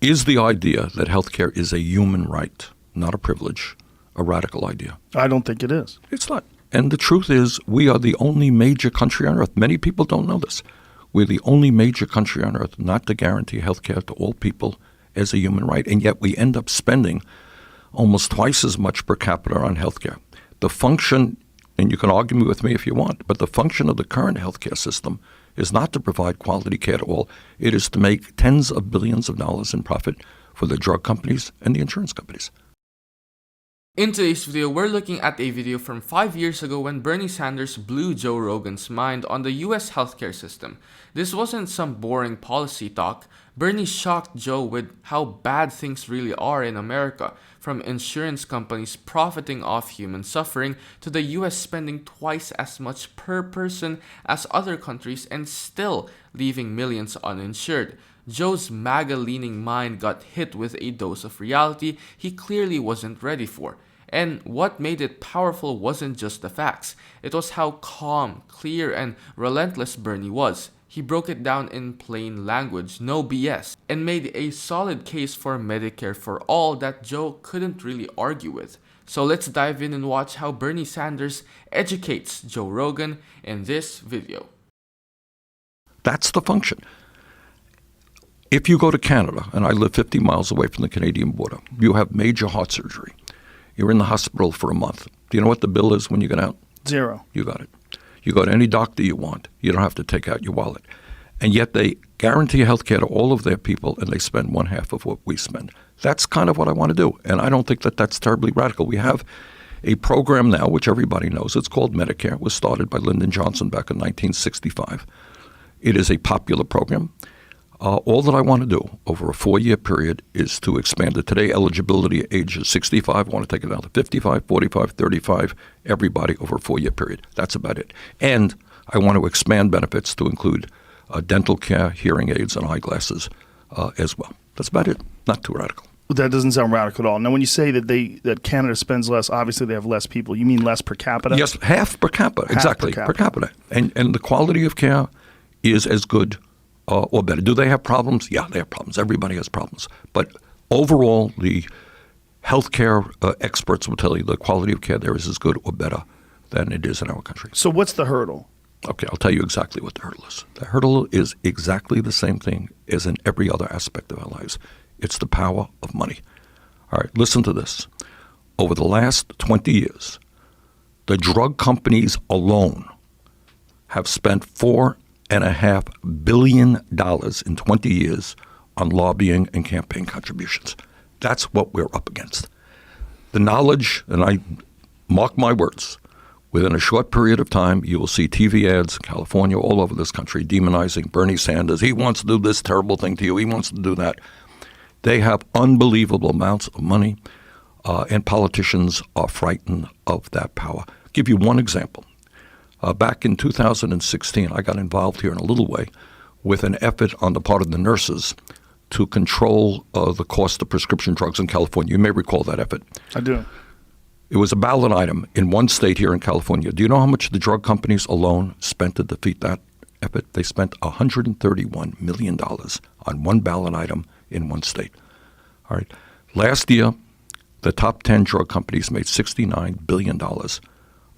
Is the idea that healthcare is a human right, not a privilege, a radical idea? I don't think it is. It's not. And the truth is, we are the only major country on earth. Many people don't know this. We're the only major country on earth not to guarantee healthcare to all people as a human right. And yet we end up spending almost twice as much per capita on healthcare. The function, and you can argue with me if you want, but the function of the current healthcare system is not to provide quality care to all. It is to make tens of billions of dollars in profit for the drug companies and the insurance companies. In today's video, we're looking at a video from 5 years ago when Bernie Sanders blew Joe Rogan's mind on the US healthcare system. This wasn't some boring policy talk. Bernie shocked Joe with how bad things really are in America, from insurance companies profiting off human suffering to the US spending twice as much per person as other countries and still leaving millions uninsured. Joe's MAGA-leaning mind got hit with a dose of reality he clearly wasn't ready for. And what made it powerful wasn't just the facts. It was how calm, clear, and relentless Bernie was. He broke it down in plain language, no BS, and made a solid case for Medicare for all that Joe couldn't really argue with. So let's dive in and watch how Bernie Sanders educates Joe Rogan in this video. That's the function. If you go to Canada, and I live 50 miles away from the Canadian border, you have major heart surgery. You're in the hospital for a month. Do you know what the bill is when you get out? Zero. You got it. You go to any doctor you want. You don't have to take out your wallet. And yet they guarantee health care to all of their people, and they spend one half of what we spend. That's kind of what I want to do. And I don't think that that's terribly radical. We have a program now, which everybody knows. It's called Medicare. It was started by Lyndon Johnson back in 1965. It is a popular program. All that I want to do over a 4-year period is to expand it. Today, eligibility age is 65. I want to take it down to 55, 45, 35, everybody over a 4-year period. That's about it. And I want to expand benefits to include dental care, hearing aids, and eyeglasses as well. That's about it. Not too radical. That doesn't sound radical at all. Now, when you say that Canada spends less, obviously they have less people. You mean less per capita? Yes, half per capita. Half exactly, per capita. And the quality of care is as good or better. Do they have problems? Yeah, they have problems. Everybody has problems. But overall, the healthcare experts will tell you the quality of care there is as good or better than it is in our country. So what's the hurdle? Okay, I'll tell you exactly what the hurdle is. The hurdle is exactly the same thing as in every other aspect of our lives. It's the power of money. All right, listen to this. Over the last 20 years, the drug companies alone have spent $4.5 billion in 20 years on lobbying and campaign contributions. That's what we're up against. The knowledge, and I mark my words, within a short period of time, you will see TV ads in California, all over this country, demonizing Bernie Sanders. He wants to do this terrible thing to you. He wants to do that. They have unbelievable amounts of money, and politicians are frightened of that power. I'll give you one example. Back in 2016, I got involved here in a little way with an effort on the part of the nurses to control the cost of prescription drugs in California. You may recall that effort. I do. It was a ballot item in one state here in California. Do you know how much the drug companies alone spent to defeat that effort? They spent $131 million on one ballot item in one state. All right. Last year, the top 10 drug companies made $69 billion.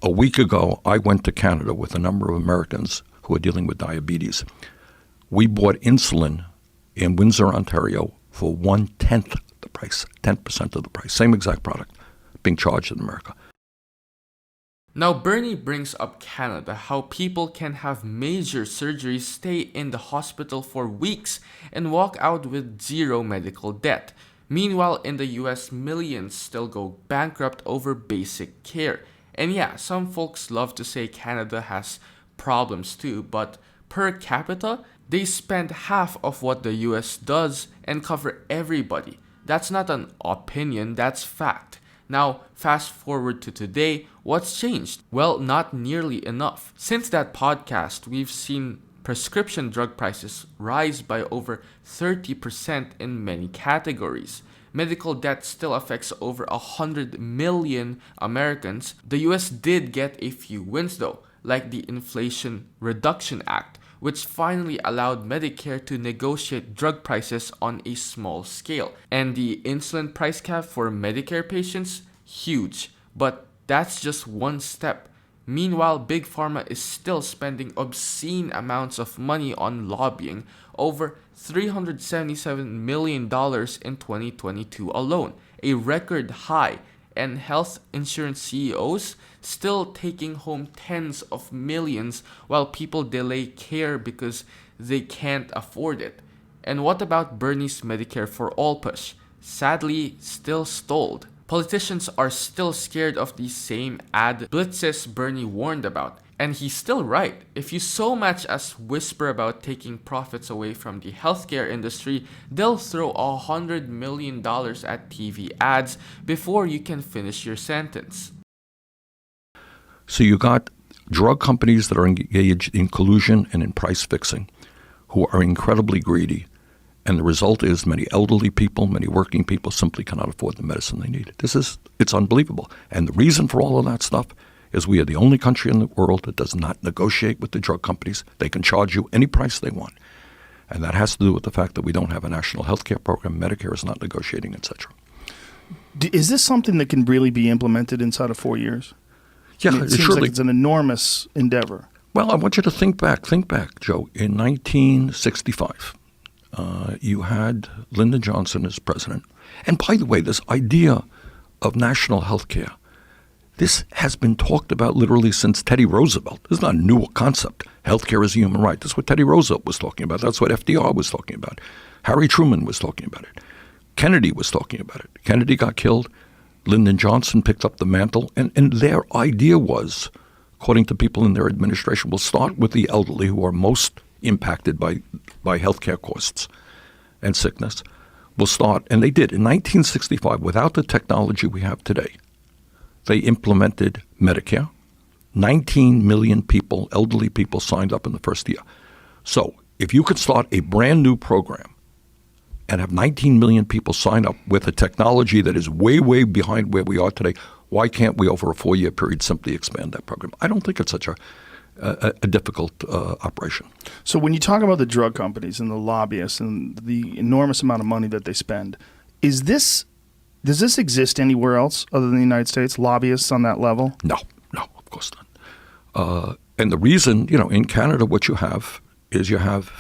A week ago, I went to Canada with a number of Americans who are dealing with diabetes. We bought insulin in Windsor, Ontario for 1/10 the price, 10% of the price. Same exact product being charged in America. Now, Bernie brings up Canada, how people can have major surgeries, stay in the hospital for weeks, and walk out with zero medical debt. Meanwhile, in the US, millions still go bankrupt over basic care. And yeah, some folks love to say Canada has problems too, but per capita, they spend half of what the US does and cover everybody. That's not an opinion, that's fact. Now, fast forward to today, what's changed? Well, not nearly enough. Since that podcast, we've seen prescription drug prices rise by over 30% in many categories. Medical debt still affects over 100 million Americans. The US did get a few wins though, like the Inflation Reduction Act, which finally allowed Medicare to negotiate drug prices on a small scale. And the insulin price cap for Medicare patients? Huge. But that's just one step. Meanwhile, Big Pharma is still spending obscene amounts of money on lobbying, over $377 million in 2022 alone, a record high, and health insurance CEOs still taking home tens of millions while people delay care because they can't afford it. And what about Bernie's Medicare for All push? Sadly, still stalled. Politicians are still scared of the same ad blitzes Bernie warned about. And he's still right. If you so much as whisper about taking profits away from the healthcare industry, they'll throw $100 million at TV ads before you can finish your sentence. So you got drug companies that are engaged in collusion and in price fixing, who are incredibly greedy. And the result is many elderly people, many working people simply cannot afford the medicine they need. It's unbelievable. And the reason for all of that stuff is we are the only country in the world that does not negotiate with the drug companies. They can charge you any price they want. And that has to do with the fact that we don't have a national health care program. Medicare is not negotiating, etc. Is this something that can really be implemented inside of 4 years? Yeah, I mean, it seems surely. like it's an enormous endeavor. Well, I want you to think back, Joe. In 1965, you had Lyndon Johnson as president. And by the way, this idea of national health care, this has been talked about literally since Teddy Roosevelt. This is not a new concept. Healthcare is a human right. That's what Teddy Roosevelt was talking about. That's what FDR was talking about. Harry Truman was talking about it. Kennedy was talking about it. Kennedy got killed. Lyndon Johnson picked up the mantle. And their idea was, according to people in their administration, we'll start with the elderly who are most impacted by healthcare costs and sickness. We'll start, and they did. In 1965, without the technology we have today, they implemented Medicare. 19 million people, elderly people, signed up in the first year. So if you could start a brand new program and have 19 million people sign up with a technology that is way, way behind where we are today, why can't we, over a 4-year period, simply expand that program? I don't think it's such a difficult operation. So when you talk about the drug companies and the lobbyists and the enormous amount of money that they spend, does this exist anywhere else other than the United States, lobbyists on that level? No, of course not. And the reason, in Canada, what you have is you have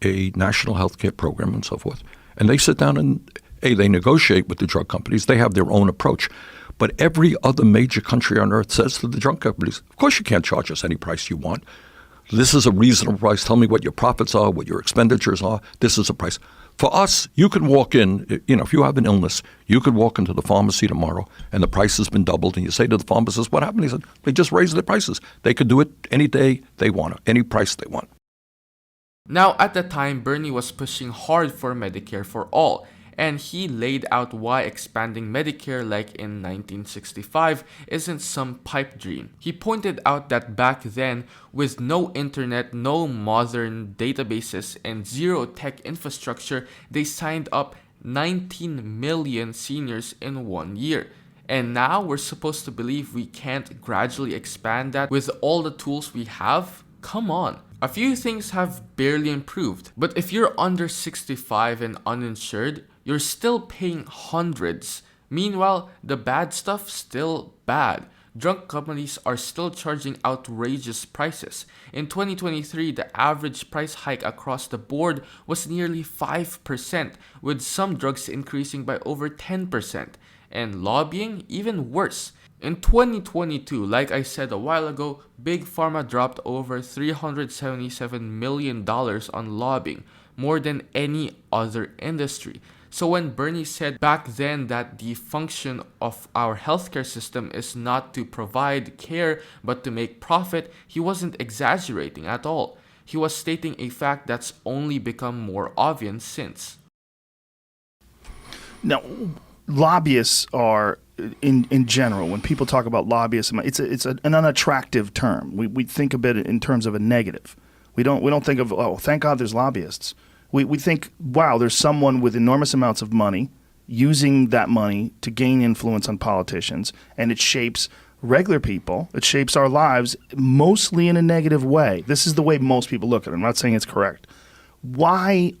a national health care program and so forth. And they sit down and, they negotiate with the drug companies. They have their own approach. But every other major country on earth says to the drug companies, of course you can't charge us any price you want. This is a reasonable price. Tell me what your profits are, what your expenditures are. This is a price. For us, you can walk in, if you have an illness, you could walk into the pharmacy tomorrow and the price has been doubled. And you say to the pharmacist, what happened? He said, they just raised their prices. They could do it any day they want, any price they want. Now, at the time, Bernie was pushing hard for Medicare for all, and he laid out why expanding Medicare like in 1965 isn't some pipe dream. He pointed out that back then, with no internet, no modern databases, and zero tech infrastructure, they signed up 19 million seniors in 1 year. And now we're supposed to believe we can't gradually expand that with all the tools we have? Come on. A few things have barely improved, but if you're under 65 and uninsured, you're still paying hundreds. Meanwhile, the bad stuff's still bad. Drug companies are still charging outrageous prices. In 2023, the average price hike across the board was nearly 5%, with some drugs increasing by over 10%. And lobbying, even worse. In 2022, like I said a while ago, Big Pharma dropped over $377 million on lobbying, more than any other industry. So when Bernie said back then that the function of our healthcare system is not to provide care but to make profit, he wasn't exaggerating at all. He was stating a fact that's only become more obvious since. Now, lobbyists are, in general, when people talk about lobbyists, it's an unattractive term. We think of it in terms of a negative. We don't think of, oh, thank God there's lobbyists. We think, wow, there's someone with enormous amounts of money using that money to gain influence on politicians, and it shapes regular people. It shapes our lives mostly in a negative way. This is the way most people look at it. I'm not saying it's correct. Why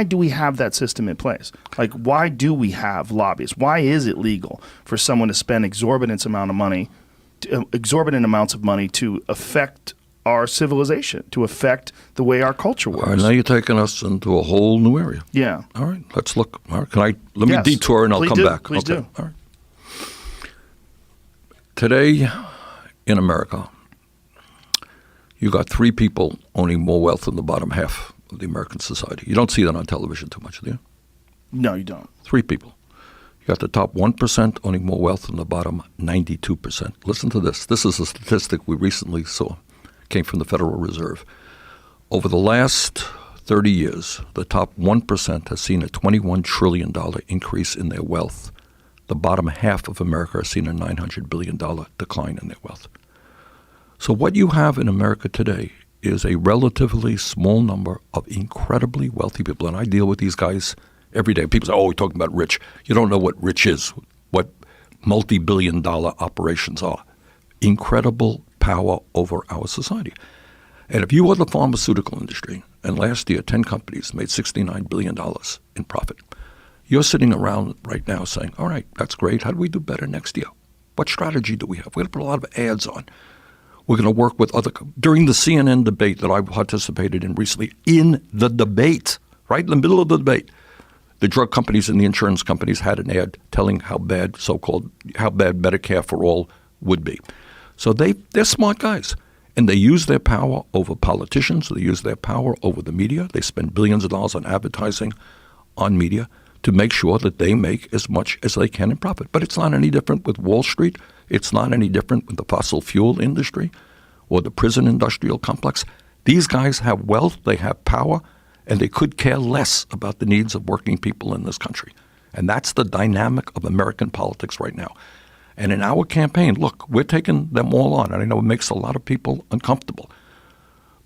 do we have that system in place? Like, why do we have lobbyists? Why is it legal for someone to spend exorbitant amounts of money to affect our civilization, to affect the way our culture works? All right, now you're taking us into a whole new area. Yeah. All right, let's look. All right, let me Yes. detour and I'll Please come do. back. Please okay. do. All right. Today in America, you got 3 people owning more wealth than the bottom half of the American society. You don't see that on television too much, do you? No, you don't. 3 people. You got the top 1% owning more wealth than the bottom 92%. Listen to this. This is a statistic we recently saw. Came from the Federal Reserve. Over the last 30 years, the top 1% has seen a $21 trillion increase in their wealth. The bottom half of America has seen a $900 billion decline in their wealth. So what you have in America today is a relatively small number of incredibly wealthy people. And I deal with these guys every day. People say, oh, we're talking about rich. You don't know what rich is, what multi-billion-dollar operations are. Incredible power over our society. And if you are the pharmaceutical industry, and last year 10 companies made $69 billion in profit, you're sitting around right now saying, all right, that's great. How do we do better next year? What strategy do we have? We're going to put a lot of ads on. We're going to work with during the CNN debate that I participated in recently, in the debate, right in the middle of the debate, the drug companies and the insurance companies had an ad telling how bad Medicare for all would be. So they're smart guys, and they use their power over politicians. They use their power over the media. They spend billions of dollars on advertising on media to make sure that they make as much as they can in profit. But it's not any different with Wall Street. It's not any different with the fossil fuel industry or the prison industrial complex. These guys have wealth, they have power, and they could care less about the needs of working people in this country. And that's the dynamic of American politics right now. And in our campaign, look, we're taking them all on. And I know it makes a lot of people uncomfortable.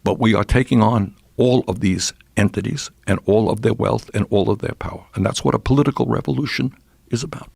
But we are taking on all of these entities and all of their wealth and all of their power. And that's what a political revolution is about.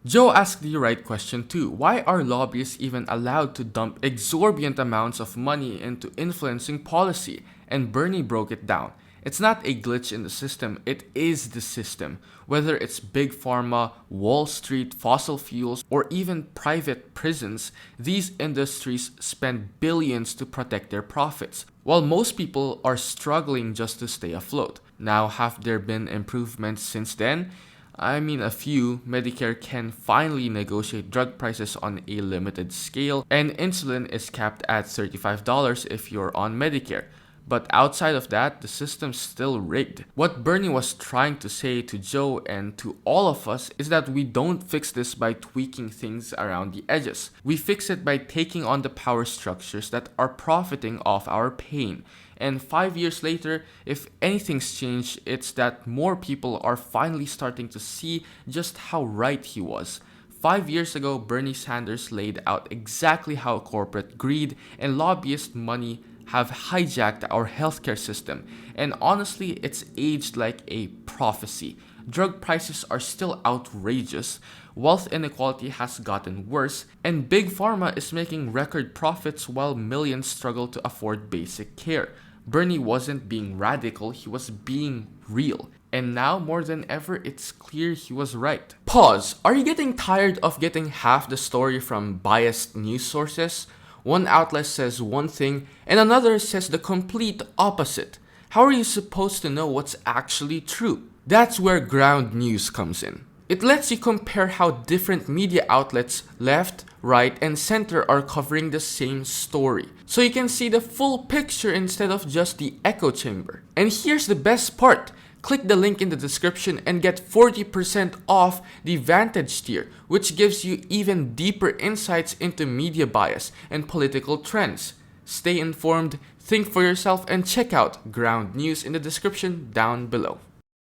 Joe asked the right question too. Why are lobbyists even allowed to dump exorbitant amounts of money into influencing policy? And Bernie broke it down. It's not a glitch in the system, it is the system. Whether it's Big Pharma, Wall Street, fossil fuels, or even private prisons, these industries spend billions to protect their profits, while most people are struggling just to stay afloat. Now, have there been improvements since then? I mean, a few. Medicare can finally negotiate drug prices on a limited scale, and insulin is capped at $35 if you're on Medicare. But outside of that, the system's still rigged. What Bernie was trying to say to Joe and to all of us is that we don't fix this by tweaking things around the edges. We fix it by taking on the power structures that are profiting off our pain. And 5 years later, if anything's changed, it's that more people are finally starting to see just how right he was. 5 years ago, Bernie Sanders laid out exactly how corporate greed and lobbyist money have hijacked our healthcare system, and honestly, it's aged like a prophecy. Drug prices are still outrageous, wealth inequality has gotten worse, and Big Pharma is making record profits while millions struggle to afford basic care. Bernie wasn't being radical, he was being real. And now, more than ever, it's clear he was right. Pause. Are you getting tired of getting half the story from biased news sources? One outlet says one thing, and another says the complete opposite. How are you supposed to know what's actually true? That's where ground news comes in. It lets you compare how different media outlets, left, right, and center are covering the same story. So you can see the full picture instead of just the echo chamber. And here's the best part. Click the link in the description and get 40% off the Vantage tier, which gives you even deeper insights into media bias and political trends. Stay informed, think for yourself, and check out Ground News in the description down below.